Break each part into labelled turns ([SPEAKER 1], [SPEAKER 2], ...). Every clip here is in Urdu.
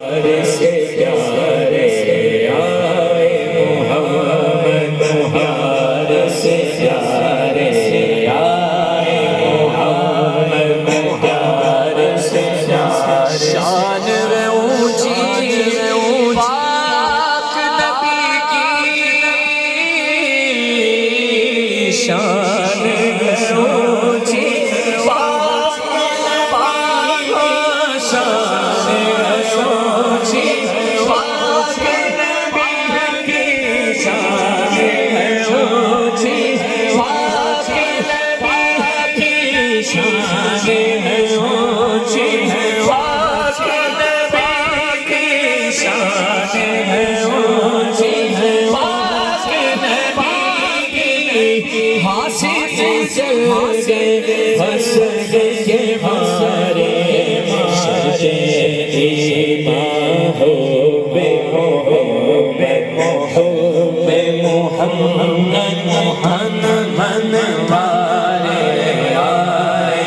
[SPEAKER 1] پیارے سے پیارے آئے محمد، پیارے سے پیارے آئے محمد، پیارے سے پیارے شان اونچی پاک نبی کی شان اونچی ہنس کے مارے مارے ایمان ہو بے محمد محمد مارے آئے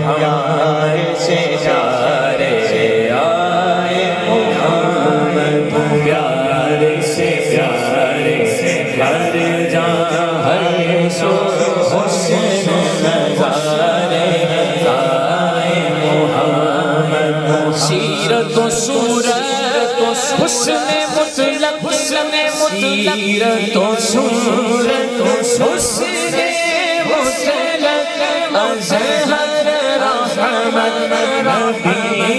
[SPEAKER 1] پیارے سے پیارے آئے محمد، پیارے سے پیارے پیارے جان ہر سو حسن نظارے آئے محمد، سیرت و صورت حسن مطلق سیرت و صورت حسن مطلق اظہر رحمت نبی